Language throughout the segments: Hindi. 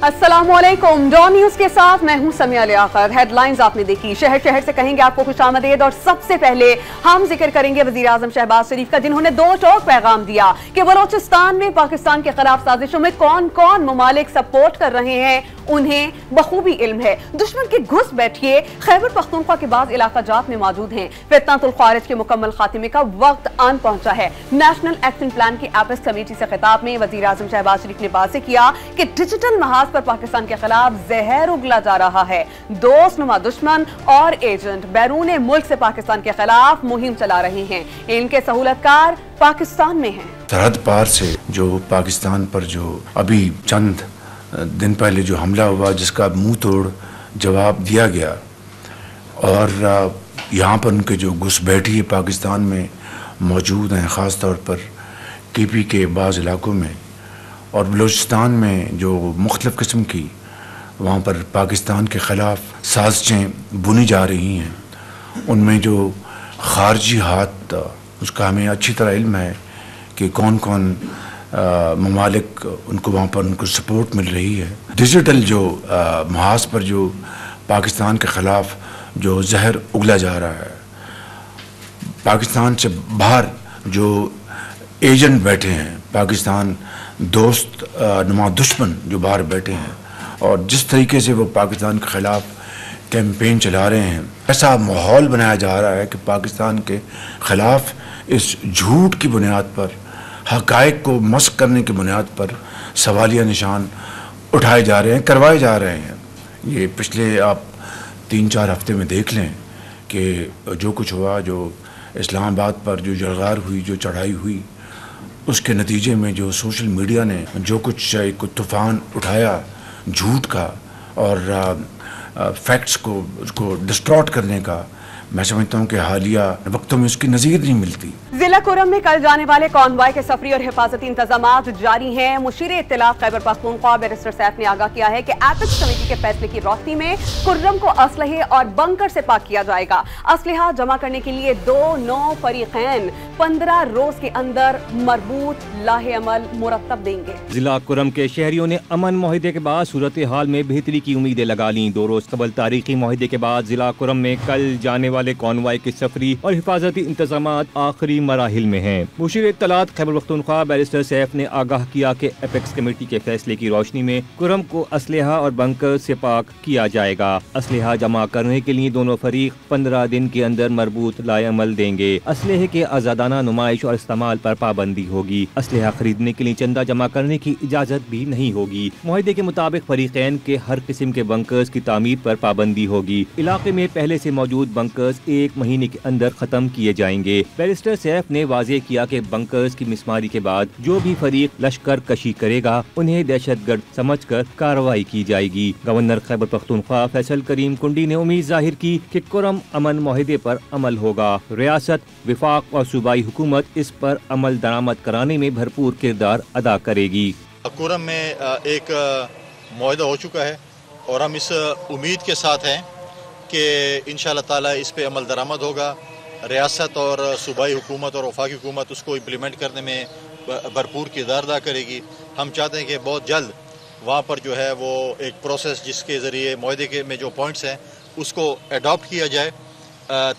अस्सलामुअलैकुम। डॉन न्यूज के साथ मैं हूं समिया लियाकत। हेडलाइंस आपने देखी, शहर शहर से कहेंगे आपको खुशामदीद। और सबसे पहले हम जिक्र करेंगे वजीर आजम शहबाज शरीफ का, जिन्होंने दो टोक पैगाम दिया कि बलोचिस्तान में पाकिस्तान के खिलाफ साजिशों में कौन कौन ममालिक सपोर्ट कर रहे हैं उन्हें बखूबी इल्म है। दुश्मन के घुस बैठिए खैबर पख्तूनख्वा के बाद इलाका जात में मौजूद हैं। फितनतुल खारिज के मुकम्मल खात्मे का वक्त आन पहुंचा है। नेशनल एक्शन प्लान की एपेक्स कमेटी से खिताब में वजीर आजम शहबाज शरीफ ने वाज़ेह किया कि डिजिटल महाज पर पाकिस्तान के खिलाफ जहर उगला जा रहा है। दोस्त नुमा दुश्मन और एजेंट बैरून मुल्क से पाकिस्तान के खिलाफ मुहिम चला रहे हैं। इनके सहूलतकार पाकिस्तान में हैं। सरहद पार से जो पाकिस्तान पर जो अभी चंद दिन पहले जो हमला हुआ, जिसका मुंह तोड़ जवाब दिया गया, और यहाँ पर उनके जो घुसपैठी पाकिस्तान में मौजूद हैं, ख़ास तौर पर केपी के बाज़ इलाकों में और बलूचिस्तान में जो मुख्तलिफ़ किस्म की वहाँ पर पाकिस्तान के ख़िलाफ़ साजिशें बुनी जा रही हैं, उनमें जो ख़ारजी हाथ, उसका हमें अच्छी तरह इल्म है कि कौन कौन ममालिक उनको वहाँ पर उनको सपोर्ट मिल रही है। डिजिटल जो महाज पर जो पाकिस्तान के ख़िलाफ़ जो जहर उगला जा रहा है, पाकिस्तान से बाहर जो एजेंट बैठे हैं, पाकिस्तान दोस्त नुमा दुश्मन जो बाहर बैठे हैं, और जिस तरीके से वो पाकिस्तान के ख़िलाफ़ कैंपेन चला रहे हैं, ऐसा माहौल बनाया जा रहा है कि पाकिस्तान के ख़िलाफ़ इस झूठ की बुनियाद पर, हक़ाइक़ को मस्क करने की बुनियाद पर सवालिया निशान उठाए जा रहे हैं, करवाए जा रहे हैं। ये पिछले आप 3-4 हफ्ते में देख लें कि जो कुछ हुआ, जो इस्लामाबाद पर जो जलगार हुई, जो चढ़ाई हुई, उसके नतीजे में जो सोशल मीडिया ने जो कुछ एक तूफ़ान उठाया झूठ का और फैक्ट्स को उसको डिस्टॉर्ट करने का, मैं समझता हूँ कि हालिया वक्तों में उसकी नज़ीर नहीं मिलती। जिला कुरम में कल जाने वाले कॉन्वॉय के सफरी और हिफाजती इंतजामात जारी हैं। मुशीर इत्तलाफ खैबर पख्तूनख्वा बैरिस्टर सैफ ने आगाह किया है कि एपेक्स कमेटी के फैसले की रोशनी में कुर्रम को असलहे और बंकर से पाक किया जाएगा। असलहा जमा करने के लिए 2 नौ फरीकैन 15 रोज के अंदर मरबूत लाहे अमल मुरतब देंगे। जिला कुरम के शहरियों ने अमन मुआहदे के बाद सूरत हाल में बेहतरी की उम्मीदें लगा ली। 2 रोज कबल तारीखी मुआहदे के बाद जिला कुरम में कल जाने वाले कॉन्वॉय के सफरी और हिफाजती इंतजामात आखिरी मराहिल में हैं। मुशीर इत्तलात खैबर पख्तूनख्वा बैरिस्टर सैफ ने आगाह किया कि एपेक्स कमेटी के फैसले की रोशनी में कुरम को असलहा और बंकर से पाक किया जाएगा। असलहा जमा करने के लिए दोनों फरीक 15 दिन के अंदर मरबूत लाएअमल देंगे। असलहे के आजादाना नुमाइश और इस्तेमाल पर पाबंदी होगी। असलहा खरीदने के लिए चंदा जमा करने की इजाजत भी नहीं होगी। मुआहदे के मुताबिक फरीकैन के हर किस्म के बंकर्स की तामीर पर पाबंदी होगी। इलाके में पहले से मौजूद बंकर्स 1 महीने के अंदर खत्म किए जाएंगे। बैरिस्टर सैफ ने वाज़ेह किया कि बंकर्स की मिसमारी के बाद जो भी फरीक लश्कर कशी करेगा उन्हें दहशतगर्द समझकर कार्रवाई की जाएगी। गवर्नर खैबर पख्तूनख्वा फैसल करीम कुंडी ने उम्मीद जाहिर की कि कुरम अमन मुआहदे पर अमल होगा। रियासत, विफाक और सूबाई हुकूमत इस पर अमल दरामद कराने में भरपूर किरदार अदा करेगी। कुरम में एक मुआहदा हो चुका है और हम इस उम्मीद के साथ हैं कि इंशाअल्लाह ताला इस पे अमल दरामद होगा। रियासत और सूबाई हुकूमत और वफाकी हुकूमत उसको इम्प्लीमेंट करने में भरपूर किरदार अदा करेगी। हम चाहते हैं कि बहुत जल्द वहाँ पर जो है वो एक प्रोसेस जिसके ज़रिए मुआहदे के में जो पॉइंट्स हैं उसको अडॉप्ट किया जाए,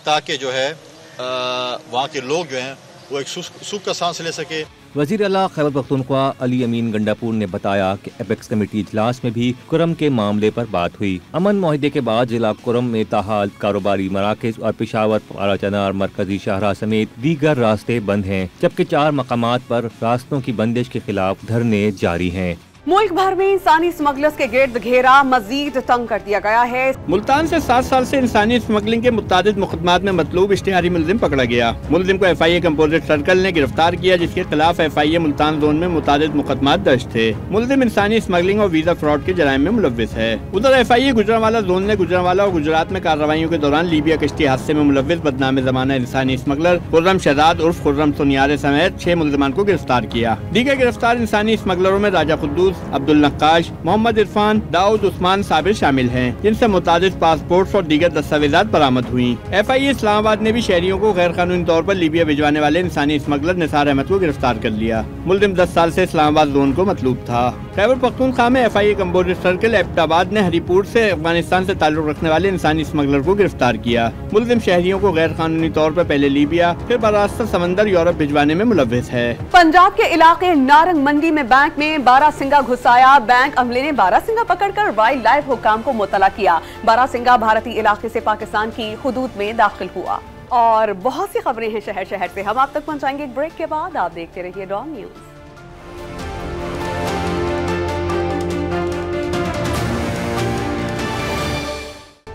ताकि जो है वहाँ के लोग जो हैं वो एक सुख का सांस ले सके। वज़ीर आला खैबर पख्तूनख्वा अली अमीन गंडापुर ने बताया कि एपेक्स कमेटी इजलास में भी कुरम के मामले पर बात हुई। अमन मुआहदे के बाद जिला कुरम में ताहाल कारोबारी मराकज़ और पेशावर, आराचनार, मरकजी शाहरा समेत दीगर रास्ते बंद हैं, जबकि 4 मकामात पर रास्तों की बंदिश के खिलाफ धरने जारी हैं। मुल्क भर में इंसानी स्मगलर्स के गिर्द घेरा मजीद तंग कर दिया गया है। मुल्तान से 7 साल से इंसानी स्मगलिंग के मुतादिद मुकदमात में मतलूब इश्तिहारी मुलजिम पकड़ा गया। मुलजिम को FIA कंपोजिट सर्कल ने गिरफ्तार किया, जिसके खिलाफ FIA मुल्तान जोन में मुतादिद मुकदमात दर्ज थे। मुलजिम इंसानी स्मगलिंग और वीजा फ्रॉड के जराइम में मुलव्विस है। उधर FIA गुजरांवाला जोन ने गुजरांवाला और गुजरात में कार्रवाइयों के दौरान लीबिया कश्ती हादसे में मुलव्विस बदनाम ज़माना इंसानी स्मगलर खुर्रम शहजाद उर्फ खुर्रम सुनियारे समेत 6 मुलजमान को गिरफ्तार किया। दीगर गिरफ्तार इंसानी स्मगलरों में राजा कुद्दूस, महफूज, अब्दुल नक्काश, मोहम्मद इरफान, दाऊद उस्मान साबिर शामिल हैं, जिनसे मुतादिद पासपोर्ट और दीगर दस्तावेजात बरामद हुई। FIA इस्लामाबाद ने भी शहरियों को गैर कानूनी तौर पर लीबिया भिजवाने वाले इंसानी स्मगलर निसार अहमद को गिरफ्तार कर लिया। मुल्जिम 10 साल से इस्लामाबाद जोन को मतलूब था। खैबर पख्तूनख्वा में FIA कंपोजिट सर्किल एबटाबाद ने हरीपुर से अफगानिस्तान से ताल्लुक रखने वाले इंसानी स्मगलर को गिरफ्तार किया। मुल्जिम शहरियों को गैर कानूनी तौर पर पहले लीबिया फिर बरास्ता समंदर यूरोप भिजवाने में मुलव्विस है। पंजाब के इलाके नारंग मंडी में बैंक में बारासिंगा घुसाया। बैंक अमले ने बारासिंगा पकड़कर वाइल्ड लाइफ हुकाम को मुतला किया। बारासिंगा भारतीय इलाके से पाकिस्तान की हुदूद में दाखिल हुआ। और बहुत सी खबरें हैं शहर शहर से, हम आप तक पहुंचाएंगे एक ब्रेक के बाद। आप देखते रहिए डॉन न्यूज।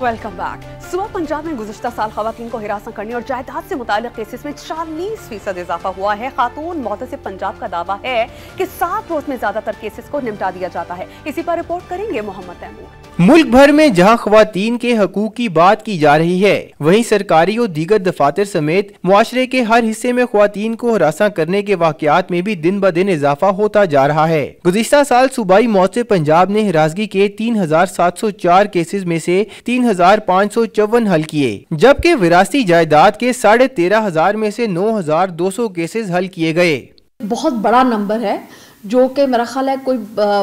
Welcome back. सुबह पंजाब में गुज़िश्ता साल खवातीन को हिरासत करने और जायदाद से मुताल्लिक़ केसेस में 40% इजाफा हुआ है। खातून मोहतसिब पंजाब का दावा है कि 7 रोज में ज्यादातर केसेस को निपटा दिया जाता है। इसी पर रिपोर्ट करेंगे मोहम्मद तैमूर। मुल्क भर में जहां खवातीन के हकूक की बात की जा रही है, वहीं सरकारी और दीगर दफातर समेत मुआशरे के हर हिस्से में खवातीन को हरासा करने के वाकयात में भी दिन ब दिन इजाफा होता जा रहा है। गुज़िश्ता साल सूबाई मौत पंजाब ने हिरासगी के 3704 केसेस में से 3554 हल किए, जबकि विरासती जायदाद के 13,500 में से 9,200 केसेस हल किए गए। बहुत बड़ा नंबर है, जो कि मेरा ख्याल है कोई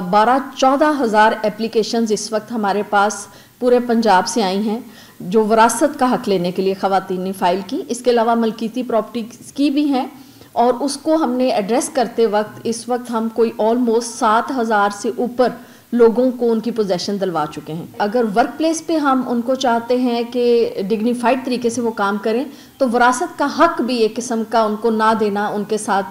12-14 हज़ार एप्लीकेशंस इस वक्त हमारे पास पूरे पंजाब से आई हैं, जो विरासत का हक लेने के लिए ख़वातीन ने फ़ाइल की। इसके अलावा मलकीती प्रॉपर्टी की भी हैं, और उसको हमने एड्रेस करते वक्त इस वक्त हम कोई ऑलमोस्ट 7,000 से ऊपर लोगों को उनकी पोजेशन दिलवा चुके हैं। अगर वर्क प्लेस पे हम उनको चाहते हैं कि डिग्निफाइड तरीके से वो काम करें, तो विरासत का हक भी एक किस्म का उनको ना देना उनके साथ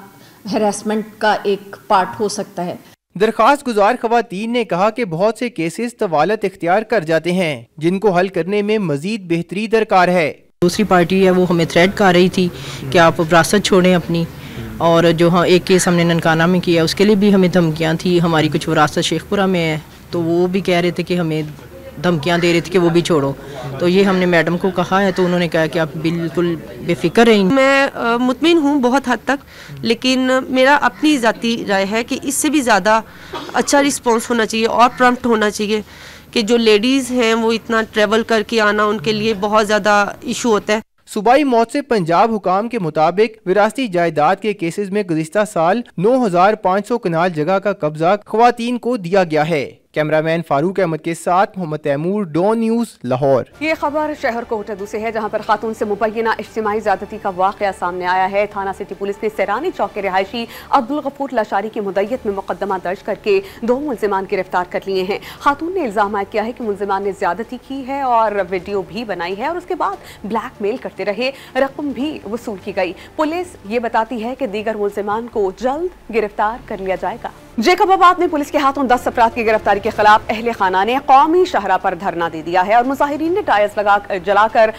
हैरेसमेंट का एक पार्ट हो सकता है। दरखास्त गुजार खवातीन ने कहा कि बहुत से केसेस तवालत इख्तियार कर जाते हैं, जिनको हल करने में मजीद बेहतरी दरकार है। दूसरी पार्टी है वो हमें थ्रेट कर रही थी कि आप विरासत छोड़ें अपनी, और जो हाँ एक केस हमने ननकाना में किया उसके लिए भी हमें धमकियाँ थी। हमारी कुछ विरासत शेखपुरा में है, तो वो भी कह रहे थे कि हमें धमकियाँ दे रहे थे कि वो भी छोड़ो। तो ये हमने मैडम को कहा है, तो उन्होंने कहा कि आप बिल्कुल बेफिक्र रहें। मैं मुतमिन हूँ बहुत हद तक, लेकिन मेरा अपनी ज़ाती राय है कि इससे भी ज़्यादा अच्छा रिस्पॉन्स होना चाहिए और प्रॉम्प्ट होना चाहिए कि जो लेडीज़ हैं वो इतना ट्रैवल करके आना उनके लिए बहुत ज़्यादा इशू होता है। सूबाई मौत से पंजाब हुकाम के मुताबिक विरासती जायदाद के केसेस में गुज़िश्ता साल 9,500 कनाल जगह का कब्जा खवातीन को दिया गया है। कैमरामैन फारूक अहमद के साथ मोहम्मद तैमूर, डॉन न्यूज़, लाहौर। ये खबर शहर कोटदू से है, जहां पर खातून से मुबैना इज्तिमाई ज़्यादती का वाक़या सामने आया है। थाना सिटी पुलिस ने सैरानी चौक के रिहायशी अब्दुल गफूर लाशारी की मुद्दत में मुकदमा दर्ज करके 2 मुल्जिमान गिरफ्तार कर लिए हैं। खातून ने इल्ज़ाम किया है कि मुल्जिमान ने ज़्यादती की है और वीडियो भी बनाई है, और उसके बाद ब्लैकमेल करते रहे, रकम भी वसूल की गई। पुलिस ये बताती है कि दीगर मुल्जिमान को जल्द गिरफ्तार कर लिया जाएगा। जेकबाबाद में पुलिस के हाथों 10 अफराद की गिरफ्तारी के खिलाफ अहले खाना ने कौमी शाहरा पर धरना दे दिया है, और मुजाहिरीन ने टायर्स जलाकर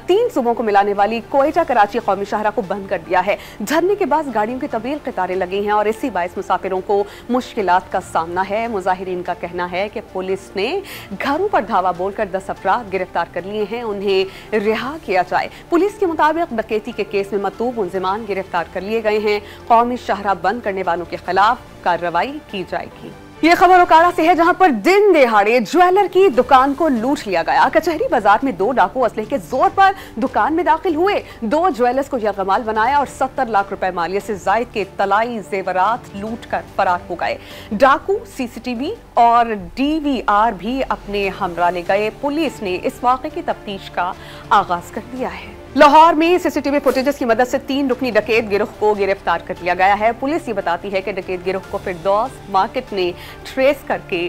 3 सूबों को मिलाने वाली कोयटा कराची कौमी शाहरा को बंद कर दिया है। धरने के बाद गाड़ियों की तवील कतारें लगी हैं, और इसी बायस मुसाफिरों को मुश्किलात का सामना है। मुजाहिरीन का कहना है कि पुलिस ने घरों पर धावा बोलकर 10 अफराद गिरफ्तार कर लिए हैं, उन्हें रिहा किया जाए। पुलिस के मुताबिक डकैती के केस में मतूब मुल्जिमान गिरफ्तार कर लिए गए हैं। कौमी शाहरा बंद करने वालों के खिलाफ कार्रवाई की जाएगी। ये खबर ओकाड़ा से है, जहां पर दिन दहाड़े ज्वेलर की दुकान को लूट लिया गया। कचहरी बाजार में 2 डाकू असलहे के जोर पर दुकान में दाखिल हुए, 2 ज्वेलर्स को यरगमाल बनाया और 70 लाख रुपए मालियत से जायद के तलाई जेवरात लूट कर फरार हो गए। डाकू CCTV और DVR भी अपने हमरा ले गए। पुलिस ने इस वाक़े की तफ्तीश का आगाज कर दिया है। लाहौर में CCTV फुटेजेस की मदद से 3 रुकनी डकैत गिरोह को गिरफ्तार कर लिया गया है। पुलिस ये बताती है कि डकैत गिरोह को फिरदौस मार्केट ने ट्रेस करके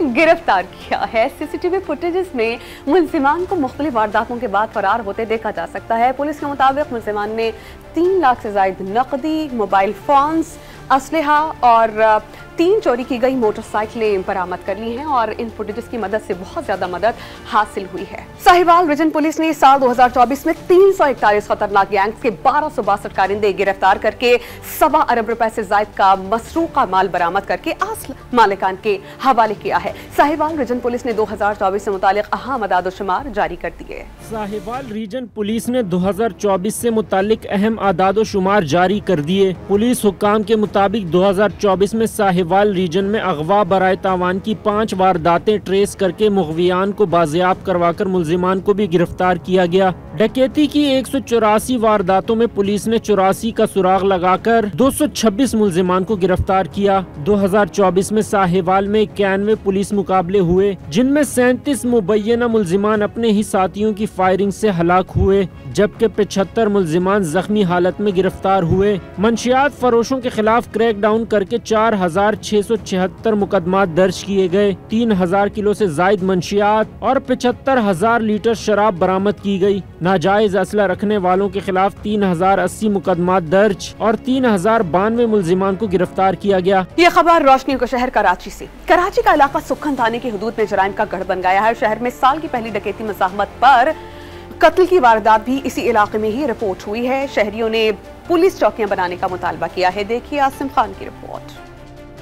गिरफ्तार किया है। CCTV फुटेजेस में मुल्जिमान को मुख्तलिफ वारदातों के बाद फरार होते देखा जा सकता है। पुलिस के मुताबिक मुल्जिमान ने 3 लाख से ज्यादा नकदी, मोबाइल फोन्स, असलहा और 3 चोरी की गई मोटरसाइकिलें बरामद कर ली हैं, और इन फुटेजेस की मदद से बहुत ज्यादा मदद हासिल हुई है। साहिवाल रीजन पुलिस ने साल 2024 में 341 खतरनाक गैंग्स के 1262 कारिंदे गिरफ्तार करके 1.25 अरब रुपए से जायद का मसरूका माल बरामद करके असल मालिकान के हवाले किया है। साहिवाल रीजन पुलिस ने 2024 से मुतालिक अहम अदाद-ओ-शुमार जारी कर दिए। साहिवाल रीजन पुलिस ने 2024 से मुतालिक अहम आदाद-ओ-शुमार जारी कर दिए। पुलिस हुक्काम के मुताबिक 2024 में साहिवाल साहेवाल रीजन में अगवा बराए तावान की 5 वारदातें ट्रेस करके मुग़वियान को बाजियाब करवाकर मुल्जिमान को भी गिरफ्तार किया गया। डकैती की 184 वारदातों में पुलिस ने 84 का सुराग लगाकर 226 मुल्जिमान को गिरफ्तार किया। 2024 में साहेवाल में 91 पुलिस मुकाबले हुए, जिनमें 37 मुबैना मुल्जिमान अपने ही साथियों की फायरिंग से हलाक हुए, जबकि 75 मुल्जिमान जख्मी हालत में गिरफ्तार हुए। मंशियात फरोशों के खिलाफ क्रैकडाउन करके 4676 मुकदमा दर्ज किए गए। 3000 किलो से जायद मंशियात और 75,000 लीटर शराब बरामद की गई। नाजायज असला रखने वालों के खिलाफ 3080 मुकदमा दर्ज और 3092 मुल्जिमान को गिरफ्तार किया गया। ये खबर रोशनी को शहर कराची से। कराची का इलाका सुखन थाने की हदूद में जराइम का गढ़ बन गया है। शहर में साल की पहली डकैती मज़ाहमत पर कत्ल की वारदात भी इसी इलाके में ही रिपोर्ट हुई है। शहरियों ने पुलिस चौकियां बनाने का मुतालबा किया है। देखिए आसिम खान की रिपोर्ट।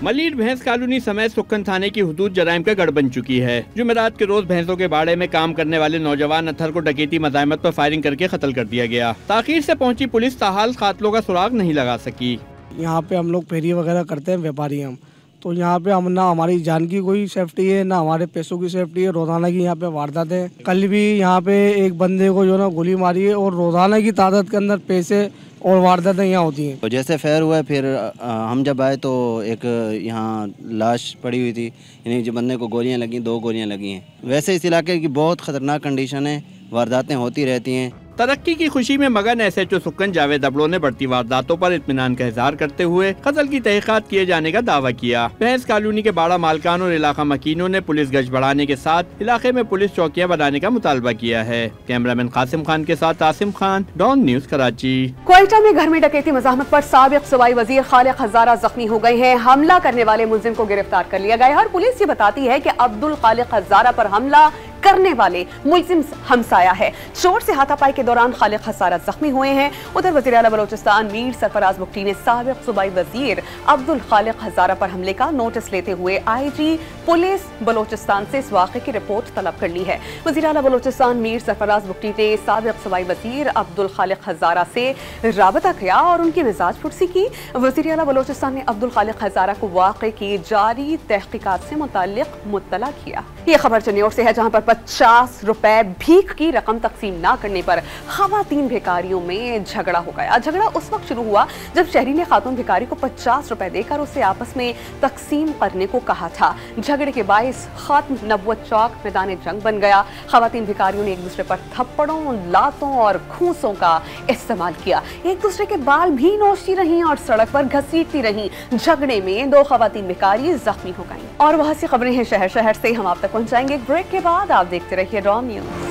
मलीर भैंस कॉलोनी समेत सुक्कन थाने की हुदूद जराइम का गढ़ बन चुकी है। जुमेरात के रोज भैंसों के बाड़े में काम करने वाले नौजवान अतहर को डकैती मज़ाहमत पर फायरिंग करके कत्ल कर दिया गया। ताखीर से पहुंची पुलिस ताहाल कातलों का सुराग नहीं लगा सकी। यहाँ पे हम लोग फेरी वगैरह करते हैं, व्यापारी हम, तो यहाँ पे हम ना हमारी जान की कोई सेफ्टी है ना हमारे पैसों की सेफ्टी है। रोजाना की यहाँ पे वारदात है। कल भी यहाँ पे एक बंदे को जो ना गोली मारी है और रोजाना की तादाद के अंदर पैसे और वारदातें यहाँ होती हैं। तो जैसे फैर हुआ फिर हम जब आए तो एक यहाँ लाश पड़ी हुई थी, यानी जो बंदे को गोलियाँ लगी, 2 गोलियाँ लगी हैं। वैसे इस इलाके की बहुत ख़तरनाक कंडीशन है, वारदातें होती रहती हैं। तरक्की की खुशी में मगन SHO सुक्कन जावेद अबड़ो ने बढ़ती वारदातों पर इत्मीनान का इजहार करते हुए कत्ल की तहकीकात किए जाने का दावा किया। भैंस कॉलोनी के बाड़ा मालकान और इलाका मकीनों ने पुलिस गश्त बढ़ाने के साथ इलाके में पुलिस चौकियां बनाने का मुतालबा किया है। कैमरामैन कासिम खान के साथ आसिम खान, डॉन न्यूज कराची। क्वेटा में घर में डकैती मज़ाहमत पर साबिक सूबाई वजीर खालिक हज़ारा जख्मी हो गए हैं। हमला करने वाले मुलजिम को गिरफ्तार कर लिया गया है और पुलिस ये बताती है कि अब्दुल खालिक हज़ारा पर हमला करने वाले मुलजिम हमसाया है। चोट से हाथापाई के दौरान खालिक हज़ारा जख्मी हुए हैं। उधर वज़ीर आला बलोचिस्तान मीर सरफराज बुगटी ने साबिक सूबाई वजीर अब्दुल खालिक हज़ारा पर हमले का नोटिस लेते हुए IG पुलिस बलोचिस्तान से इस वाक़े की रिपोर्ट तलब कर ली है। वज़ीर आला बलोचिस्तान मीर सरफराज बुगटी ने साबिक सूबाई वजीर अब्दुल खालिक हज़ारा से राबता किया और उनकी मिजाज पुरसी की। वज़ीर आला बलोचिस्तान ने अब्दुल खालिक हज़ारा को वाक़े की जारी तहकीकात से मुताल्लिक़ मुत्तला किया। ये खबर चन्योर से है, जहां पर 50 रुपए भीख की रकम तकसीम न करने पर खवातीन भिखारियों में झगड़ा हो गया। झगड़ा उस वक्त शुरू हुआ जब शहरी ने खातून भिखारी को 50 रुपए देकर उसे आपस में तकसीम करने को कहा था। झगड़े के बायस खत्म नबुव्वत चौक मैदान जंग बन गया। खवातीन भिखारियों ने एक दूसरे पर थप्पड़ों, लातों और खूंसों का इस्तेमाल किया। एक दूसरे के बाल भी नोचती रहीं और सड़क पर घसीटती रहीं। झगड़े में 2 खवातीन भिखारी जख्मी हो गईं। और बहुत सी खबरें हैं शहर शहर से, हम आप तक पहुंचाएंगे एक ब्रेक के बाद। आप देखते रहिए डॉन न्यूज।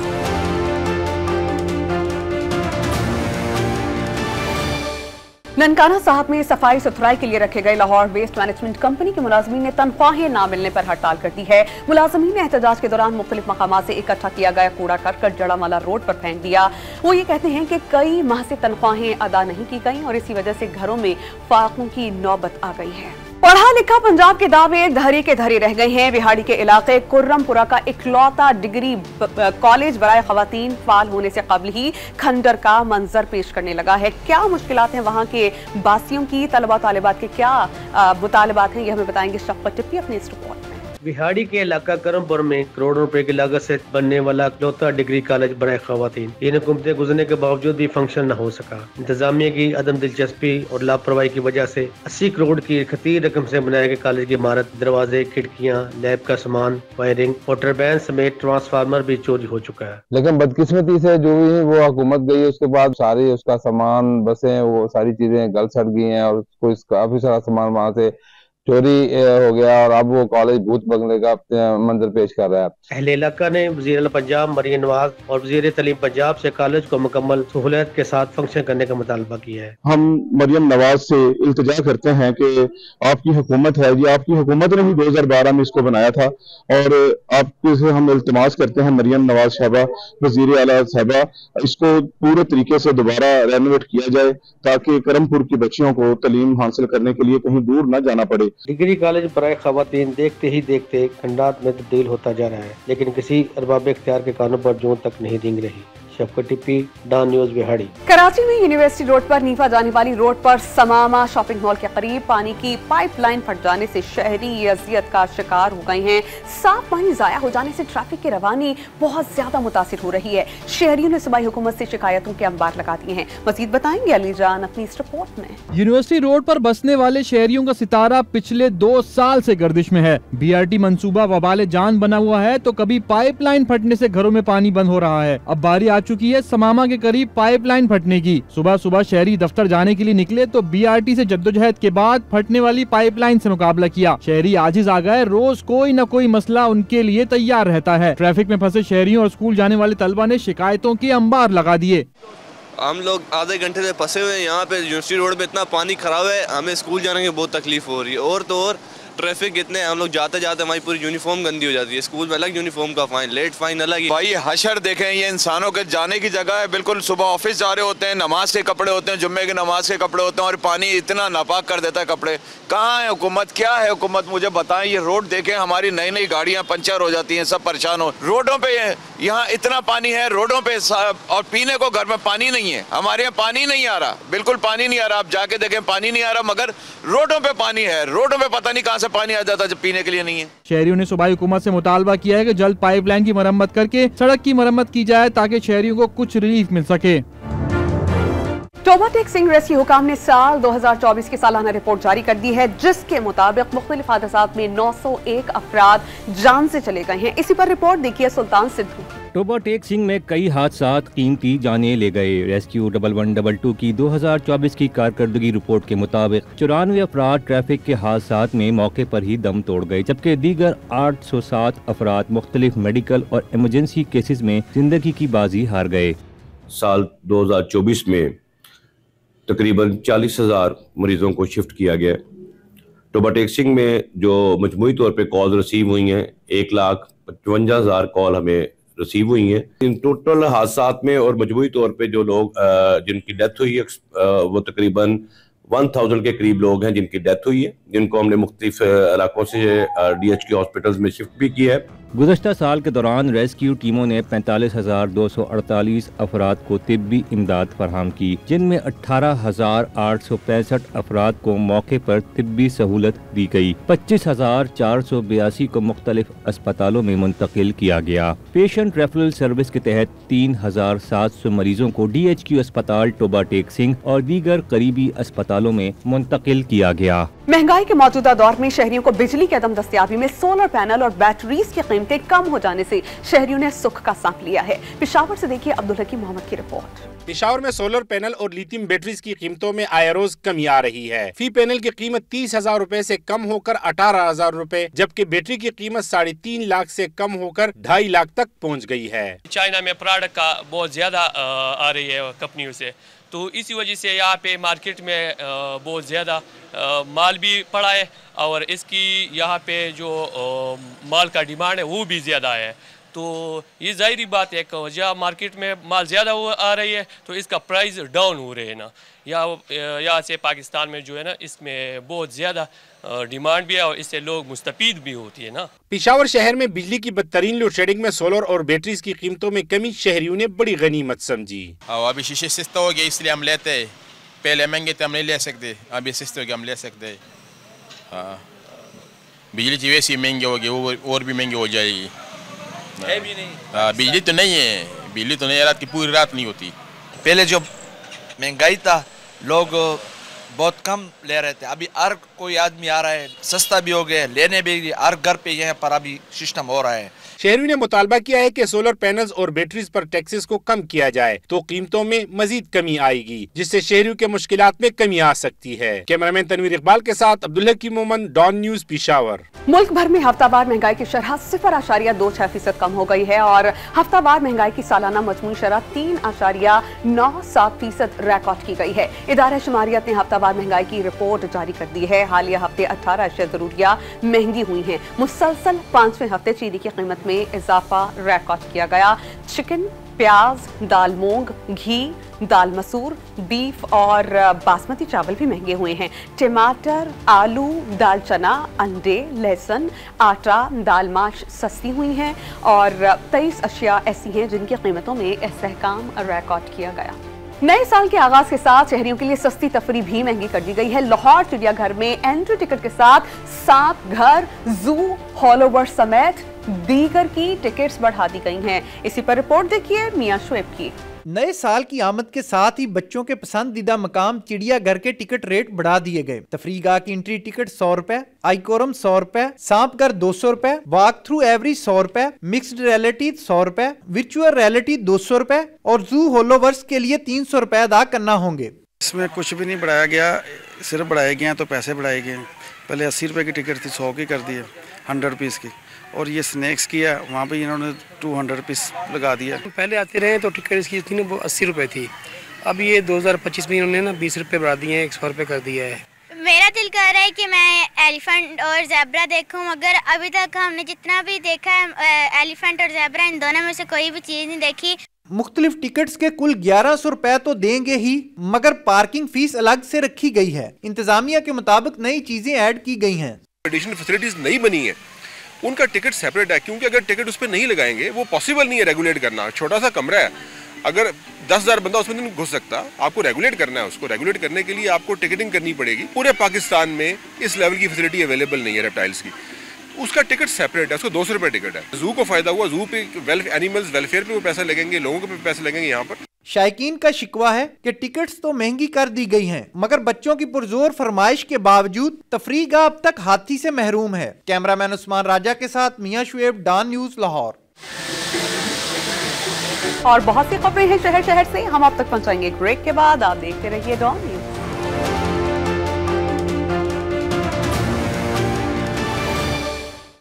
ननकाना साहब में सफाई सुथराई के लिए रखे गए लाहौर वेस्ट मैनेजमेंट कंपनी के मुलाजमीन ने तनख्वाहें न मिलने पर हड़ताल कर दी है। मुलाजमीन ने एहतजाज के दौरान मुख्तलिफ मकामात से इकट्ठा किया गया कूड़ा करकट जड़ामाला रोड पर फेंक दिया। वो ये कहते हैं कि कई माह से तनख्वाहें अदा नहीं की गई और इसी वजह से घरों में फाकों की नौबत आ गई है। पढ़ा लिखा पंजाब के दावे धरे के धरे रह गए हैं। बिहाड़ी के इलाके कुर्रमपुरा का इकलौता डिग्री कॉलेज बराए खवातीन फाल होने से कबल ही खंडर का मंजर पेश करने लगा है। क्या मुश्किलात हैं वहां के बासियों की, तलबा तालिबात के क्या मुतालबात हैं, ये हमें बताएंगे शफ़क़त टिप्पी अपने इस रिपोर्ट में। बिहाड़ी के इलाका करमपुर में करोड़ों रुपए की लागत से बनने वाला इकलौता डिग्री कॉलेज बराए खवातीन, इन हुकूमतें गुजरने के बावजूद भी फंक्शन न हो सका। इंतजामिया की अदम दिलचस्पी और लापरवाही की वजह से 80 करोड़ की खतीर रकम से बनाए गए कॉलेज की इमारत, दरवाजे, खिड़कियाँ, लैब का सामान, वायरिंग और टरबाइन समेत ट्रांसफार्मर भी चोरी हो चुका है। लेकिन बदकिस्मती से जो भी वो हुकूमत गई, उसके बाद सारी उसका सामान, बसें, वो सारी चीजें गल सड़ गई हैं और उसको काफी सारा सामान वहां से चोरी हो गया और अब वो कॉलेज भूत बंगले का मंजर पेश कर रहा है। अहले इलाका ने वज़ीर आला पंजाब मरियम नवाज और वज़ीर तलीम पंजाब से कॉलेज को मुकम्मल सहूलियत के साथ फंक्शन करने का मुतालबा किया है। हम मरियम नवाज से इल्तिजा करते हैं कि आपकी हुकूमत है, ये आपकी हुकूमत ने ही 2012 में इसको बनाया था और आपसे हम इल्तिमास करते हैं मरियम नवाज साहबा, वज़ीर आला साहबा, इसको पूरे तरीके से दोबारा रेनोवेट किया जाए ताकि करमपुर की बच्चियों को तालीम हासिल करने के लिए कहीं दूर न जाना पड़े। डिग्री कॉलेज बराए खवातीन देखते ही देखते खंडात में तब्दील होता जा रहा है, लेकिन किसी अरबाब इख्तियार के कानों पर जूं तक नहीं रेंग रही। शफकत टिप्पी, डॉन न्यूज़ बिहाड़ी। कराची में यूनिवर्सिटी रोड पर नीफा जाने वाली रोड पर समामा शॉपिंग मॉल के करीब पानी की पाइपलाइन फट जाने से शहरी अजियत का शिकार हो गए हैं। साफ पानी जाया हो जाने से ट्रैफिक की रवानी बहुत ज्यादा मुतासिर हो रही है। शहरियों ने सूबाई हुकूमत से शिकायतों के अंबार लगा दिए हैं। मजीद बताएंगे अली जान अपनी इस रिपोर्ट में। यूनिवर्सिटी रोड पर बसने वाले शहरियों का सितारा पिछले 2 साल से गर्दिश में है। BRT मंसूबा वबाले जान बना हुआ है तो कभी पाइपलाइन फटने से घरों में पानी बंद हो रहा है। अब बारी आ चुकी है समामा के करीब पाइपलाइन फटने की। सुबह सुबह शहरी दफ्तर जाने के लिए निकले तो BRT से जद्दोजहद के बाद फटने वाली पाइपलाइन से मुकाबला किया। शहरी आजिज आ गए। रोज कोई न कोई मसला उनके लिए तैयार रहता है। ट्रैफिक में फंसे शहरियों और स्कूल जाने वाले तलबा ने शिकायतों के अंबार लगा दिए। हम लोग आधे घंटे से फंसे हुए हैं यहाँ पे। यूनिवर्सिटी रोड पे इतना पानी खराब है, हमें स्कूल जाने में बहुत तकलीफ हो रही है। और तो और ट्रैफिक इतने, हम लोग जाते जाते हमारी पूरी यूनिफॉर्म गंदी हो जाती है। स्कूल में अलग यूनिफॉर्म का फाइन, लेट फाइन अलग ही। भाई ये हशर देखें, ये इंसानों के जाने की जगह है। बिल्कुल सुबह ऑफिस जा रहे होते हैं, नमाज के कपड़े होते हैं, जुम्मे की नमाज के कपड़े होते हैं और पानी इतना नापाक कर देता है कपड़े। कहाँ है हुकूमत, क्या है हुकूमत, मुझे बताएं। ये रोड देखें, हमारी नई नई गाड़ियाँ पंचर हो जाती हैं, सब परेशान हो। रोडों पे यहाँ इतना पानी है रोडों पे, और पीने को घर में पानी नहीं है। हमारे यहाँ पानी नहीं आ रहा, बिल्कुल पानी नहीं आ रहा। आप जाके देखें पानी नहीं आ रहा, मगर रोडों पे पानी है। रोडों पे पता नहीं कहाँ से पानी आ जाता जब पीने के लिए नहीं है। शहरियों ने सूबाई हुकूमत से मुतालबा किया है कि जल्द पाइपलाइन की मरम्मत करके सड़क की मरम्मत की जाए ताकि शहरियों को कुछ रिलीफ मिल सके। टोबा टेक सिंह रेस्क्यू हुकाम ने साल 2024 की सालाना रिपोर्ट जारी कर दी है, जिसके मुताबिक मुख्तलिफ हादसात में 901 अफराद जान से चले गए हैं। इसी पर रिपोर्ट देखिए सुल्तान सिद्धू। टोबा टेक सिंह में कई हादसात कीमती जानें ले गए। रेस्क्यू 1122 की 2024 की कारकर्दगी रिपोर्ट के मुताबिक 94 अफराद ट्रैफिक के हादसात में मौके पर ही दम तोड़ गए, जबकि दीगर 807 अफराद मुख्तलिफ मेडिकल और इमरजेंसी केसेस में जिंदगी की बाजी हार गए। साल 2024 में तकरीबन 40,000 मरीजों को शिफ्ट किया गया। टोबा टेक सिंह में जो मजमूई तौर पे कॉल रिसीव हुई हैं 1,55,000 कॉल हमें रिसीव हुई हैं। इन टोटल हादसात में और मजमूई तौर पे जो लोग जिनकी डेथ हुई है वो तकरीबन 1000 के करीब लोग हैं जिनकी डेथ हुई है, जिनको हमने मुख्तलिफ इलाकों से DHQ हॉस्पिटल्स में शिफ्ट भी किया है। गुज़श्ता साल के दौरान रेस्क्यू टीमों ने 45,248 अफराद को तिब्बी इमदाद फराहम की, जिनमें 18,865 अफराद को मौके पर तिब्बी सहूलत दी गई। 25,482 को मुख्तलिफ अस्पतालों में मुंतकिल किया गया। पेशेंट रेफरल सर्विस के तहत 3,700 मरीजों को DHQ अस्पताल टोबा टेक सिंह और दीगर करीबी अस्पतालों में मुंतकिल किया गया। महंगाई के मौजूदा दौर में शहरियों को बिजली की अदम दस्तयाबी में सोलर पैनल और बैटरीज की कीमतें कम हो जाने से शहरियों ने सुख का सांस लिया है। पेशावर से देखिए अब्दुल हकीम मोहम्मद की रिपोर्ट। पेशावर में सोलर पैनल और लिथियम बैटरीज की कीमतों में आए रोज कमी आ रही है। फी पैनल की कीमत 30,000 रुपए से कम होकर 18,000 रुपए, जबकि बैटरी की कीमत 3.5 लाख से कम होकर 2.5 लाख तक पहुंच गई है। चाइना में प्रोडक्ट का बहुत ज्यादा आ रही है कंपनियों से, तो इसी वजह से यहाँ पे मार्केट में बहुत ज़्यादा माल भी पड़ा है और इसकी यहाँ पे जो माल का डिमांड है वो भी ज़्यादा है। तो ये ज़ाहिरी बात है कि जहाँ मार्केट में माल ज़्यादा आ रही है तो इसका प्राइस डाउन हो रहे हैं ना। यहाँ से पाकिस्तान में जो है ना इसमें बहुत ज़्यादा डिमांड भी है और इससे लोग मुस्तफीद भी होती है ना। पेशावर शहर में बिजली की बदतरीन लोड शेडिंग में सोलर और बैटरीज की कीमतों में कमी शहरियों ने बड़ी गनीमत समझी। अभी शीशे सस्ता हो गया इसलिए हम लेते हैं, पहले महंगे थे हम नहीं ले सकते, अभी सस्ते हो गए हम ले सकते हैं। हाँ, बिजली की वैसे महंगी होगी वो और भी महंगी हो जाएगी। है भी नहीं। बिजली तो नहीं है, बिजली तो नहीं, रात की पूरी रात नहीं होती। पहले जो महंगाई था लोग बहुत कम ले रहे थे, अभी हर कोई आदमी आ रहा है, सस्ता भी हो गया, लेने भी हर घर पे यहाँ पर अभी सिस्टम हो रहा है। शहरियों ने मुतालबा किया है कि सोलर पैनल्स और बैटरीज पर टैक्सेस को कम किया जाए तो कीमतों में मजीद कमी आएगी, जिससे शहरियों के मुश्किलात में कमी आ सकती है। कैमरामैन तनवीर इकबाल के साथ अब्दुल हकीम मोहम्मद, डॉन न्यूज, पेशावर। मुल्क भर में हफ्तावार महंगाई की शरह 0.26% कम हो गई है और हफ्तावार महंगाई की सालाना मजमूई शरह 3.97% रिकॉर्ड की गई है। इदारा शुमारियत ने हफ्तावार महंगाई की रिपोर्ट जारी कर दी है। हालिया हफ्ते 18 अशिया ज़रूरिया महंगी हुई हैं। मुसलसल 5वें हफ्ते चीनी की कीमत में इजाफा रिकॉर्ड किया गया। चिकन, प्याज, दाल मूंग, घी, दाल मसूर, बीफ और बासमती चावल भी महंगे हुए हैं। टमाटर, आलू, दाल चना, अंडे, लहसुन, आटा, दाल माश सस्ती हुई हैं और 23 अशिया ऐसी हैं जिनकी कीमतों में इस्तेहकाम रिकॉर्ड किया गया। नए साल के आगाज के साथ शहरियों के लिए सस्ती तफरी भी महंगी कर दी गई है। लाहौर चिड़ियाघर में एंट्री टिकट के साथ सांप घर, जू, हॉलोवर्ड समेत दीगर की टिकट्स बढ़ा दी गई हैं। इसी पर रिपोर्ट देखिए मियां शुएब की। नए साल की आमद के साथ ही बच्चों के पसंदीदा मकाम चिड़ियाघर के टिकट रेट बढ़ा दिए गए। तफरीगाह की एंट्री टिकट 100 रुपए, आइकोरम 100 रुपए, सांपघर 200 रुपए, वॉक थ्रू एवरी 100 रुपए, मिक्स्ड रियलिटी 100 रुपए, वर्चुअल रियलिटी 200 रुपए और जू होलोवर्स के लिए 300 रुपए अदा करना होंगे। इसमें कुछ भी नहीं बढ़ाया गया, सिर्फ बढ़ाए गए तो पैसे बढ़ाए गए। पहले 80 रुपए की टिकट थी, 100 की कर दी है, 100 रुपीज़ की। और ये स्नैक्स किया, वहाँ पे इन्होंने 200 रुपीज़ लगा दिया। पहले आते रहे तो टिकट इसकी थी ना वो 80 रुपए थी, अब ये 2025 में इन्होंने ना 20 रुपए बढ़ा दिए हैं, 100 रुपए कर दिया है। मेरा दिल कर रहा है कि मैं एलिफेंट और ज़ेब्रा देखूं, मगर अभी तक हमने जितना भी देखा है एलिफेंट और ज़ेब्रा, इन दोनों में से कोई भी चीज़ नहीं देखी। मुख्तलिफ टिकट्स के कुल 1100 रुपए तो देंगे ही, मगर पार्किंग फीस अलग से रखी गई है। इंतजामिया के मुताबिक नई चीजें ऐड की गई हैं। एडिशनल फैसिलिटीज नहीं बनी है, उनका टिकट सेपरेट है, क्योंकि अगर टिकट उस पर नहीं लगाएंगे वो पॉसिबल नहीं है रेगुलेट करना। छोटा सा कमरा है, अगर 10,000 बंदा उसमें नहीं घुस सकता, आपको रेगुलेट करना है। उसको रेगुलेट करने के लिए आपको टिकटिंग करनी पड़ेगी। पूरे पाकिस्तान में इस लेवल की फैसिलिटी अवेलेबल नहीं है रेप्टाइल्स की। उसका टिकट सेपरेट है, उसको 200 रुपए टिकट है। जू को फायदा हुआ, जू पे एनिमल्स वेलफेयर पे वो पैसा लगेंगे, लोगों के पैसे लगेंगे। यहाँ पर शायकीन का शिकवा है कि टिकट्स तो महंगी कर दी गई हैं, मगर बच्चों की पुरजोर फरमाइश के बावजूद तफरीगाह अब तक हाथी से महरूम है। कैमरामैन उस्मान राजा के साथ मियां शुएब, डॉन न्यूज, लाहौर। और बहुत सी खबरें हैं शहर शहर से, हम आप तक पहुंचाएंगे एक ब्रेक के बाद। आप देखते रहिए Dawn news.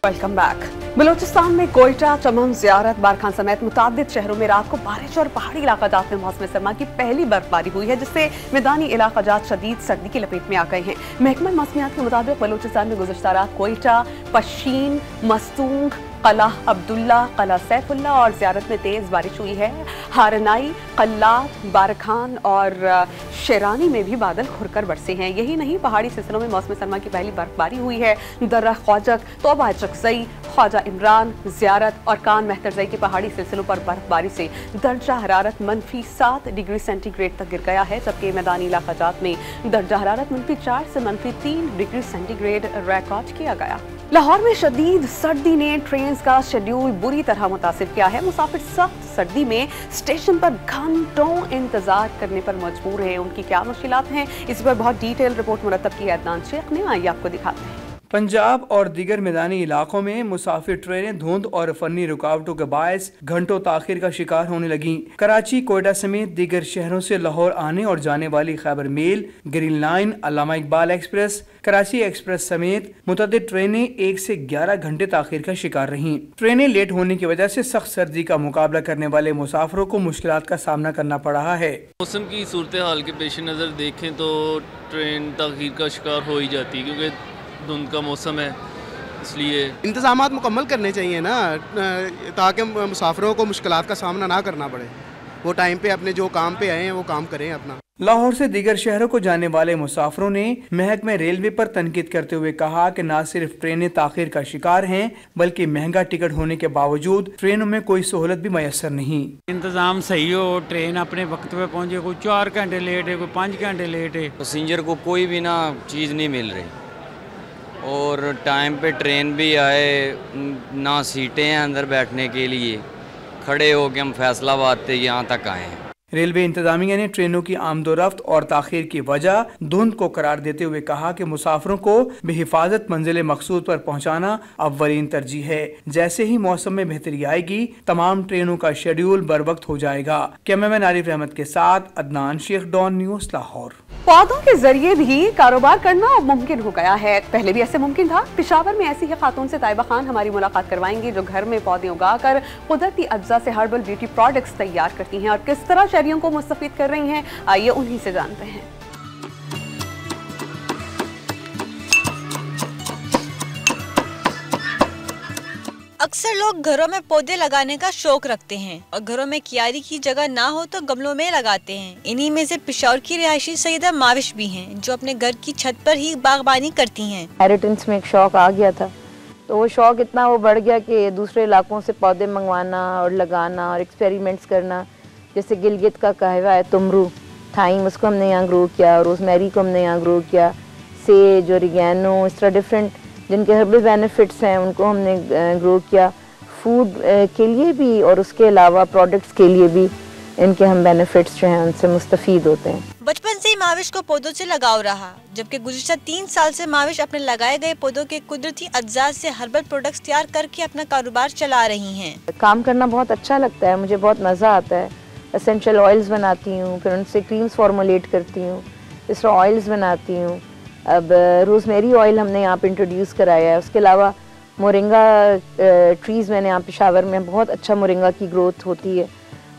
Welcome back. Balochistan में कोयटा, चमन, ज़ियारत, बारखान समेत मुताबिद शहरों में रात को बारिश और पहाड़ी इलाका जात में मौसम सरमा की पहली बर्फबारी हुई है, जिससे मैदानी इलाका जात शदीद सर्दी की लपेट में आ गए हैं। महकमा मौसमियात के मुताबिक बलूचिस्तान में गुज़श्ता रात कोयटा, पश्चिम, मस्तूंग, कला अब्दुल्ला, कला सैफुल्ला और ज़ियारत में तेज़ बारिश हुई है। हारनाई, कल्लात, बारखान और शेरानी में भी बादल खुरकर बरसे हैं। यही नहीं, पहाड़ी सिलसिलों में मौसम सरमा की पहली बर्फबारी हुई है। दर्रा ख्वाजक, तौबा चकसई, ख्वाजा इमरान, ज़ियारत और कान मेहतरजई के पहाड़ी सिलसिलों पर बर्फबारी से दर्जा हरारत -7 डिग्री सेंटीग्रेड तक गिर गया है, जबकि मैदानी इलाका जात में दर्जा हरारत -4 से -3 डिग्री सेंटीग्रेड रिकॉर्ड किया गया। लाहौर में शदीद सर्दी ने ट्रेन का शेड्यूल बुरी तरह मुतासिर किया है। मुसाफिर सख्त सर्दी में स्टेशन पर घंटों इंतजार करने पर मजबूर हैं। उनकी क्या मुश्किलात हैं, इस पर बहुत डिटेल रिपोर्ट मुरतब की है अदनान शेख ने, आइए आपको दिखाते हैं। पंजाब और दीगर मैदानी इलाकों में मुसाफिर ट्रेनें धुंध और फनी रुकावटों के बायस घंटों ताखिर का शिकार होने लगी। कराची, कोयटा समेत दीगर शहरों से लाहौर आने और जाने वाली खैबर मेल, ग्रीन लाइन, अल्लामा इकबाल एक्सप्रेस, कराची एक्सप्रेस समेत मुतअद्दिद ट्रेनें 1 से 11 घंटे ताखिर का शिकार रहीं। ट्रेनें लेट होने की वजह से सख्त सर्दी का मुकाबला करने वाले मुसाफिरों को मुश्किलात का सामना करना पड़ रहा है। मौसम की सूरत हाल के पेश नज़र देखें तो ट्रेन ताखिर का शिकार हो ही जाती है, क्योंकि धुंध का मौसम है, इसलिए इंतजाम मुकम्मल करने चाहिए ना, ताकि मुसाफिरों को मुश्किलात का सामना ना करना पड़े। वो टाइम पे अपने जो काम पे आए हैं वो काम करें अपना। लाहौर से दीगर शहरों को जाने वाले मुसाफिरों ने महकमे रेलवे पर तनकीद करते हुए कहा कि न सिर्फ ट्रेनें ताखिर का शिकार हैं, बल्कि महंगा टिकट होने के बावजूद ट्रेनों में कोई सहूलत भी मैसर नहीं। इंतजाम सही हो, ट्रेन अपने वक्त पे पहुंचे, कोई 4 घंटे लेट है, कोई 5 घंटे लेट है। पैसेंजर को कोई भी ना चीज़ नहीं मिल रही और टाइम पे ट्रेन भी आए ना, सीटें हैं अंदर बैठने के लिए, खड़े हो के हम फैसलाबाद से यहाँ तक आए हैं। रेलवे इंतजामिया ने ट्रेनों की आमदोरफ्त और ताखिर की वजह धुंध को करार देते हुए कहा कि मुसाफिरों को बेहिफाजत मंजिल मकसूद पर पहुँचाना अव्वलीन तरजीह है। जैसे ही मौसम में बेहतरी आएगी, तमाम ट्रेनों का शेड्यूल बर वक्त हो जाएगा। कैमरामैन आरिफ अहमद के साथ अदनान शेख, डॉन न्यूज़, लाहौर। पौधों के जरिए भी कारोबार करना अब मुमकिन हो गया है, पहले भी ऐसे मुमकिन था। पेशावर में ऐसी ही खातून से ताइबा खान हमारी मुलाकात करवाएंगी, जो घर में पौधे उगाकर कुदरती अज्जा से हर्बल ब्यूटी प्रोडक्ट्स तैयार करती हैं और किस तरह शहरियों को मुस्तफीद कर रही हैं। आइए उन्हीं से जानते हैं। अक्सर लोग घरों में पौधे लगाने का शौक रखते हैं और घरों में क्यारी की जगह ना हो तो गमलों में लगाते हैं। इन्हीं में से पेशावर की रिहायशी सईदा माविश भी हैं, जो अपने घर की छत पर ही बागबानी करती हैं। इनहेरिटेंस में एक शौक आ गया था, तो वो शौक इतना वो बढ़ गया कि दूसरे इलाकों से पौधे मंगवाना और लगाना और एक्सपेरिमेंट्स करना। जैसे गिलगित का कहवा है, तुमरू, थाइम, उसको हमने यहाँ ग्रो किया, रोजमेरी को हमने यहाँ ग्रो किया, सेज, ओरिगैनो, इस तरह डिफरेंट जिनके हर्बल बेनिफिट्स हैं उनको हमने ग्रो किया। फूड के लिए भी और उसके अलावा प्रोडक्ट्स के लिए भी इनके हम बेनिफिट्स जो हैं उनसे मुस्तफीद होते हैं। बचपन से ही माविश को पौधों से लगाव रहा, जबकि गुज़िश्ता 3 साल से माविश अपने लगाए गए पौधों के कुदरती अज्जा से हर्बल प्रोडक्ट्स तैयार करके अपना कारोबार चला रही हैं। काम करना बहुत अच्छा लगता है, मुझे बहुत मज़ा आता है। एसेंशियल ऑयल्स बनाती हूँ, फिर उनसे क्रीम्स फॉर्मुलेट करती हूँ, इस तरह ऑयल्स बनाती हूँ। अब रोजमेरी ऑयल हमने यहाँ पे इंट्रोड्यूस कराया है। उसके अलावा मोरिंगा ट्रीज़ मैंने यहाँ पेशावर में बहुत अच्छा मोरिंगा की ग्रोथ होती है,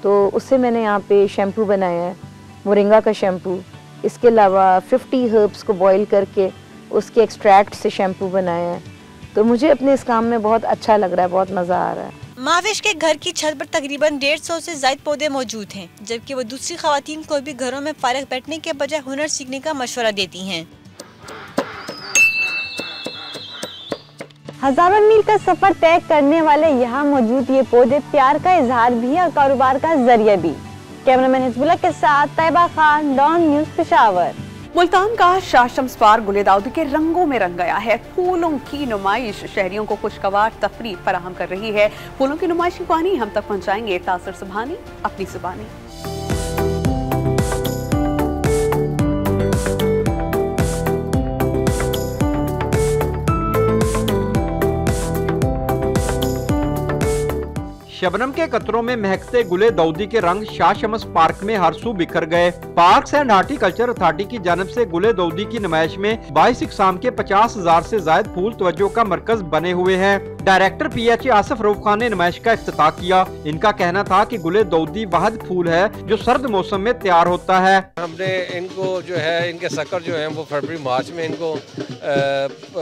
तो उससे मैंने यहाँ पे शैम्पू बनाया है, मोरिंगा का शैम्पू। इसके अलावा 50 हर्ब्स को बॉईल करके उसके एक्सट्रैक्ट से शैम्पू बनाया है। तो मुझे अपने इस काम में बहुत अच्छा लग रहा है, बहुत मज़ा आ रहा है। माविश के घर की छत पर तकरीबन 150 से ज़ायद पौधे मौजूद हैं, जबकि वो दूसरी ख़वातीन को भी घरों में फारिग बैठने के बजाय हुनर सीखने का मशवरा देती हैं। हजारों मील का सफर तय करने वाले यहाँ मौजूद ये पौधे प्यार का इजहार भी और कारोबार का जरिया भी। कैमरामैन हिजबुल्लाह के साथ तैयबा खान, डॉन न्यूज़, पेशावर। मुल्तान का शाह शम्स पार्क गुले दाऊदी के रंगों में रंग गया है। फूलों की नुमाइश शहरियों को खुशगवार तफरीह फराहम कर रही है। फूलों की नुमाइश की कहानी हम तक पहुँचाएंगे तासर सुबहानी अपनी जुबानी। शबनम के कतरों में महकते गुले दाऊदी के रंग शाह शम्स पार्क में हर सू बिखर गए। पार्क्स एंड हार्टिकल्चर अथॉरिटी की जानिब से गुले दाऊदी की नुमाइश में 22 इकसाम के 50,000 से ज्यादा फूल तवज्जो का मरकज बने हुए हैं। डायरेक्टर PHA आसिफ रऊफ खान ने नुमाइश का इफ्तिताह किया। इनका कहना था कि गुले दाऊदी वाहिद फूल है जो सर्द मौसम में तैयार होता है। हमने इनको जो है, इनके सकर जो है वो फरवरी मार्च में इनको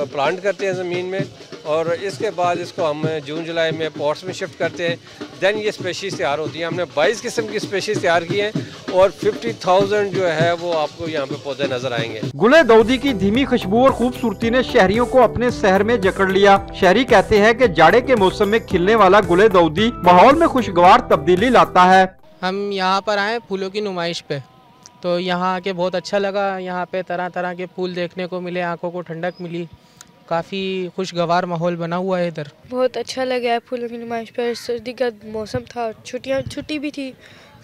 प्लांट करते हैं ज़मीन में, और इसके बाद इसको हम जून जुलाई में पॉट्स में शिफ्ट करते हैं। देन ये स्पेशीज़ तैयार होती हैं। हमने 22 किस्म की स्पेशीज़ तैयार की हैं और 50,000 जो है वो आपको यहाँ पे पौधे नजर आएंगे। गुले दाऊदी की धीमी खुशबू और खूबसूरती ने शहरियों को अपने शहर में जकड़ लिया। शहरी कहते हैं कि जाड़े के मौसम में खिलने वाला गुले दाऊदी माहौल में खुशगवार तब्दीली लाता है। हम यहाँ पर आए फूलों की नुमाइश पे, तो यहाँ आके बहुत अच्छा लगा। यहाँ पे तरह तरह के फूल देखने को मिले, आंखों को ठंडक मिली, काफ़ी खुशगवार माहौल बना हुआ है इधर। बहुत अच्छा लगा है फूलों की नुमाइश पर। सर्दी का मौसम था, छुट्टी भी थी,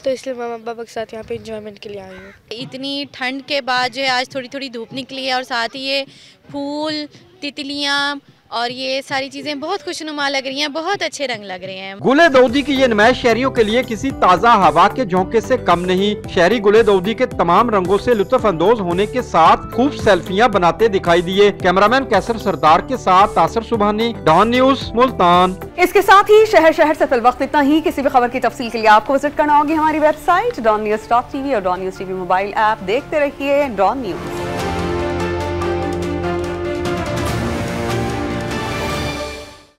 तो इसलिए मामा पापा के साथ यहाँ पे एंजॉयमेंट के लिए आई हूँ। इतनी ठंड के बाद जो है आज थोड़ी थोड़ी धूप निकली है और साथ ही ये फूल, तितलियाँ और ये सारी चीजें बहुत खुशनुमा लग रही हैं, बहुत अच्छे रंग लग रहे हैं। गुले दाऊदी की ये नुमाइश शहरियों के लिए किसी ताज़ा हवा के झोंके से कम नहीं। शहरी गुले दाऊदी के तमाम रंगों से लुत्फ अंदोज होने के साथ खूब सेल्फियां बनाते दिखाई दिए। कैमरामैन कैसर सरदार के साथ तासर सुबहानी, डॉन न्यूज़, मुल्तान। इसके साथ ही शहर से फिलवक्त इतना ही। किसी भी खबर की तफसील के लिए आपको विजिट करना होगी हमारी वेबसाइट DonNews.tv और Dawn news TV mobile app. देखते रहिए डॉन न्यूज़।